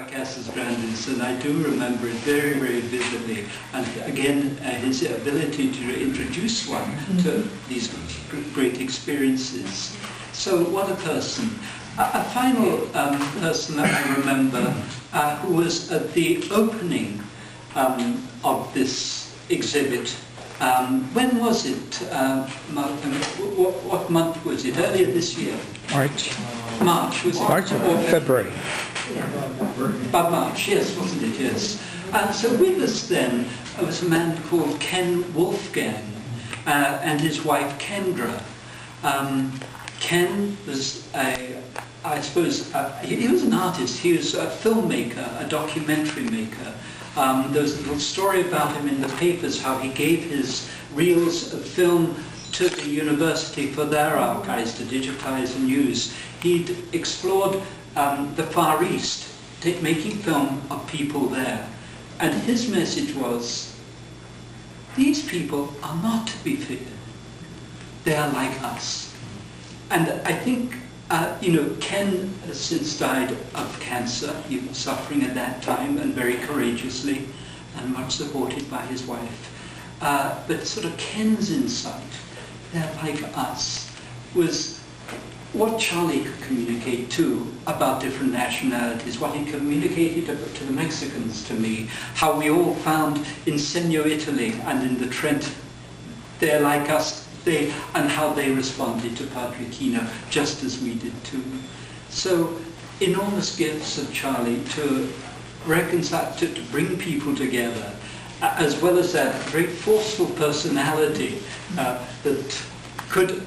Casas Grandes, and I do remember it very, very vividly. And again, his ability to introduce one to these great experiences. So what a person. A final person that I remember who was at the opening of this exhibit. When was it, Malcolm? What month was it? Earlier this year? March. March, was it? March or February? About March, yes, wasn't it? Yes. So with us then was a man called Ken Wolfgang and his wife Kendra. Ken was I suppose, he was an artist. He was a filmmaker, a documentary maker. There was a little story about him in the papers, how he gave his reels of film to the university for their archives to digitize and use. He'd explored the Far East, making film of people there. And his message was, these people are not to be feared. They are like us. And I think, Ken has since died of cancer. He was suffering at that time, and very courageously, and much supported by his wife. But sort of Ken's insight, they're like us, was what Charlie could communicate too about different nationalities, what he communicated to the Mexicans to me, how we all found in Segno Italy and in the Trent, they're like us, and how they responded to Padre Kino, just as we did too. So, enormous gifts of Charlie to reconcile, to bring people together, as well as that very forceful personality that could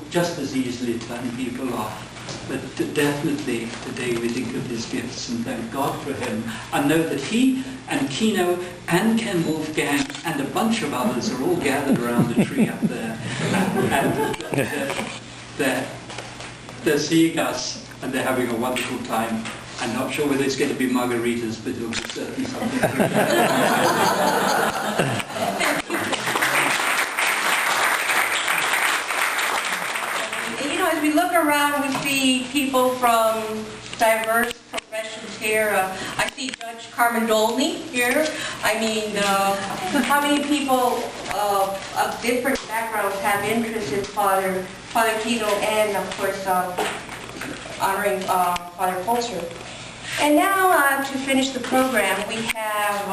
just as easily turn people off. But definitely today we think of his gifts and thank God for him, and know that he and Kino and Ken Wolfgang and a bunch of others are all gathered around the tree up there, and they're seeing us and they're having a wonderful time. I'm not sure whether it's going to be margaritas, but it'll be certainly something. As we look around, we see people from diverse professions here. I see Judge Carmen Dolney here. I mean, how many people of different backgrounds have interest in Father Kino and, of course, honoring Father Polster. And now, to finish the program, we have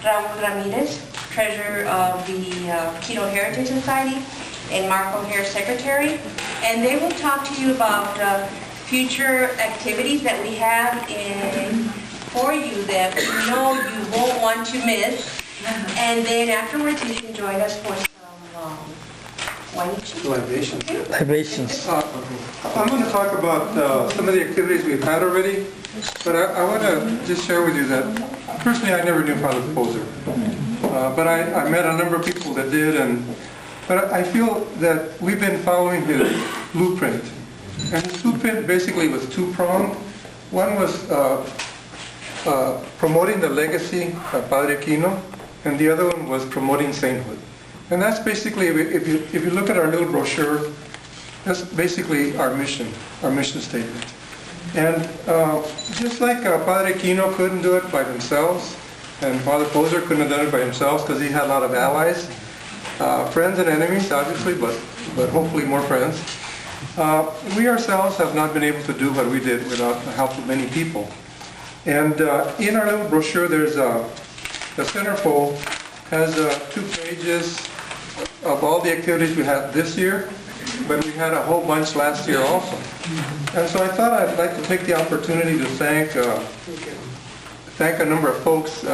Raul Ramirez, treasurer of the Kino Heritage Society, and Marco here, secretary, and they will talk to you about future activities that we have for you that we know you won't want to miss. And then afterwards, you can join us for some Libations. I'm going to talk about some of the activities we've had already, but I want to just share with you that personally I never knew Father Poser, but I met a number of people that did, but I feel that we've been following his blueprint. And his blueprint basically was two-pronged. One was promoting the legacy of Padre Kino, and the other one was promoting sainthood. And that's basically, if you look at our little brochure, that's basically our mission statement. And just like Padre Kino couldn't do it by themselves, and Father Poser couldn't have done it by himself because he had a lot of allies, friends and enemies, obviously, but hopefully more friends. We ourselves have not been able to do what we did without the help of many people. And in our little brochure, there's the centerfold has 2 pages of all the activities we had this year, but we had a whole bunch last year also. And so I thought I'd like to take the opportunity to thank a number of folks.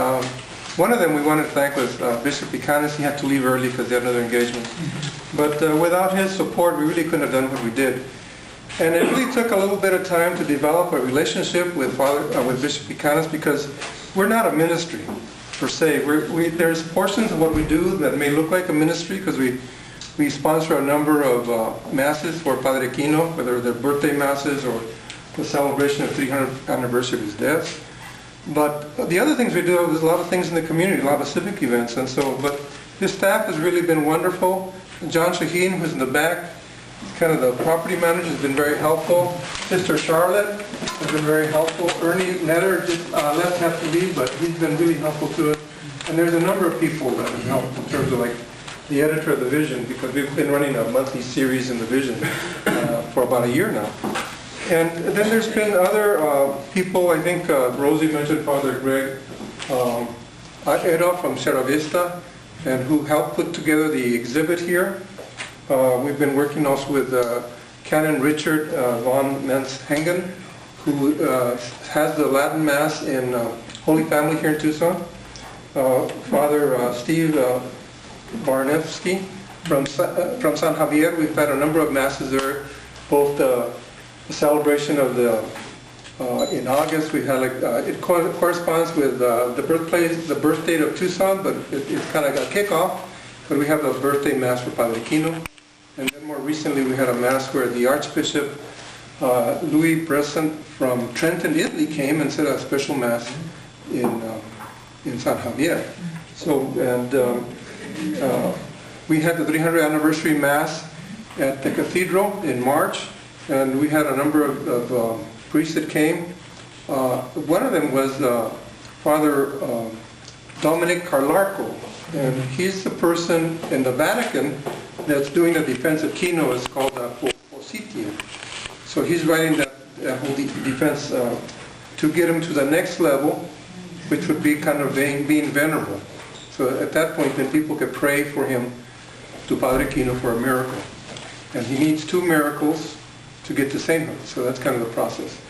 One of them we wanted to thank was Bishop Icanes. He had to leave early because he had another engagement. But without his support, we really couldn't have done what we did. And it really took a little bit of time to develop a relationship with Bishop Icanes, because we're not a ministry per se. There's portions of what we do that may look like a ministry, because we sponsor a number of masses for Padre Kino, whether they're birthday masses or the celebration of 300th anniversary of his death. But the other things we do is a lot of things in the community, a lot of civic events, and so. But his staff has really been wonderful. John Shaheen, who's in the back, kind of the property manager, has been very helpful. Sister Charlotte has been very helpful. Ernie Netter just left, have to leave, but he's been really helpful to us. And there's a number of people that have helped in terms of like the editor of the Vision, because we've been running a monthly series in the Vision for about a year now. And then there's been other people, I think Rosie mentioned Father Greg Edo from Sierra Vista, and who helped put together the exhibit here. We've been working also with Canon Richard von Menshengen, who has the Latin Mass in Holy Family here in Tucson. Father Steve Barnevsky from San Javier. We've had a number of masses there, both the celebration of the in August. We had it corresponds with the birth date of Tucson, but it's kind of a kickoff. But we have the birthday mass for Padre Kino, and then more recently we had a mass where the Archbishop Louis Bresson from Trenton, Italy, came and said a special mass in San Javier. So, and we had the 300th anniversary mass at the cathedral in March, and we had a number of priests that came. One of them was Father Dominic Carlarco, and he's the person in the Vatican that's doing the defense of Kino. It's called Positia. So he's writing that whole defense to get him to the next level, which would be kind of being venerable. So at that point, then people could pray for him to Padre Kino for a miracle. And he needs 2 miracles to get to sainthood. So that's kind of the process.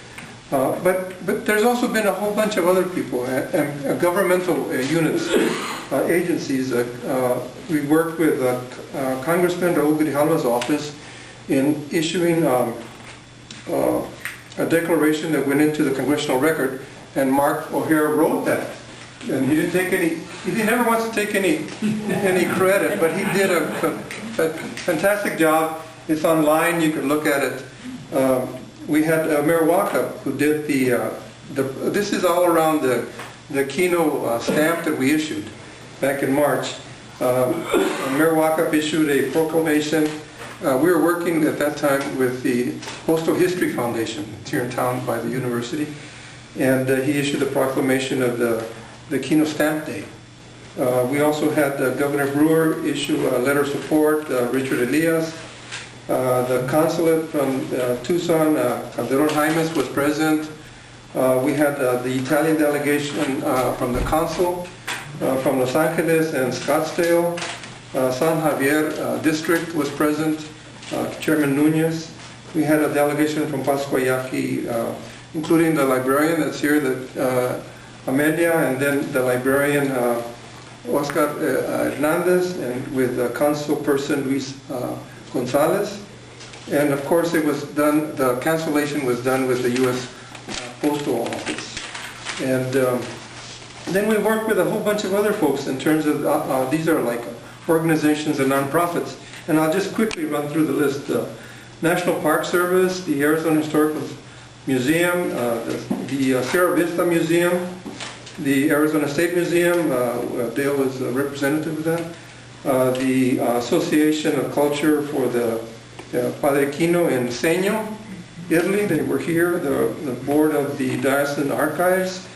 But there's also been a whole bunch of other people, and governmental units, agencies. We worked with Congressman Raul Grijalva's office in issuing a declaration that went into the congressional record, and Mark O'Hara wrote that. And he didn't take any, he never wants to take any credit, but he did a fantastic job. It's online, you can look at it. We had Mayor Waka, who did this is all around the Kino stamp that we issued back in March. Mayor Waka issued a proclamation. We were working at that time with the Postal History Foundation. It's here in town by the university. And he issued a proclamation of the Kino Stamp Day. We also had Governor Brewer issue a letter of support, Richard Elias. The consulate from Tucson, Calderon Jaimes, was present. We had the Italian delegation from the consul from Los Angeles and Scottsdale. San Javier district was present, Chairman Nunez. We had a delegation from Pascuayaki, including the librarian that's here, Amelia, and then the librarian Oscar Hernandez, and with consul person Luis Gonzalez. And of course it was done, the cancellation was done with the U.S. Postal Office. And then we worked with a whole bunch of other folks in terms of, these are like organizations and nonprofits. And I'll just quickly run through the list. National Park Service, the Arizona Historical Museum, the Sierra Vista Museum, the Arizona State Museum, Dale was a representative of that. The Association of Culture for the Padre Kino in Segno, Italy, they were here. The board of the Diocesan Archives.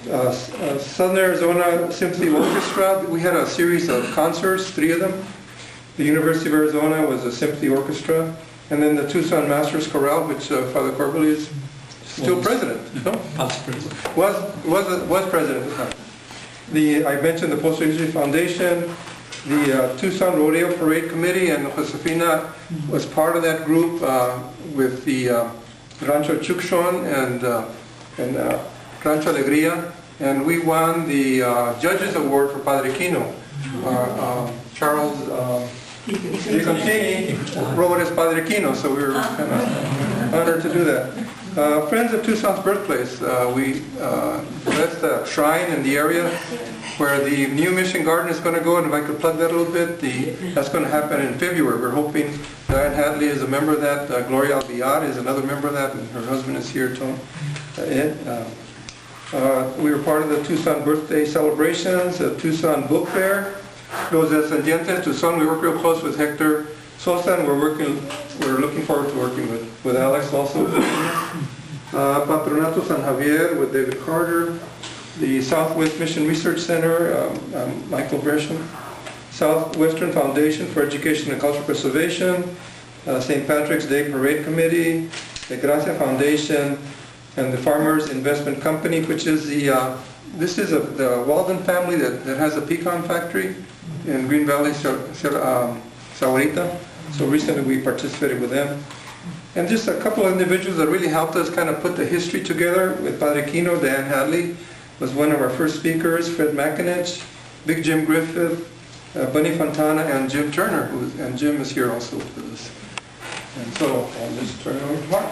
Southern Arizona Symphony Orchestra, we had a series of concerts, 3 of them. The University of Arizona was a symphony orchestra. And then the Tucson Masters Chorale, which Father Corbally is still president. No? Past president. Was president at the time. I mentioned the Postal History Foundation, the Tucson Rodeo Parade Committee, and Josefina was part of that group with the Rancho Chuxon and Rancho Alegría, and we won the Judges Award for Padre Kino. Charles Contini wrote as Padre Kino, so we were kind of honored to do that. Friends of Tucson's birthplace, we blessed a shrine in the area where the new mission garden is going to go, and if I could plug that a little bit, that's going to happen in February. We're hoping Diane Hadley is a member of that, Gloria Albiar is another member of that, and her husband is here, Tom. We were part of the Tucson birthday celebrations, the Tucson Book Fair. Los Descendientes Tucson, we work real close with Hector Sosa, and we're looking forward to working with Alex also. Patronato San Javier with David Carter. The Southwest Mission Research Center, Michael Gresham. Southwestern Foundation for Education and Cultural Preservation. St. Patrick's Day Parade Committee. The Gracia Foundation. And the Farmers Investment Company, which is the Walden family that has a pecan factory in Green Valley, Sahuarita. So recently we participated with them. And just a couple of individuals that really helped us kind of put the history together with Padre Kino. Dan Hadley was one of our first speakers, Fred McInich, Big Jim Griffith, Bunny Fontana, and Jim Turner, and Jim is here also with us. And so I'll just turn it over to Mark.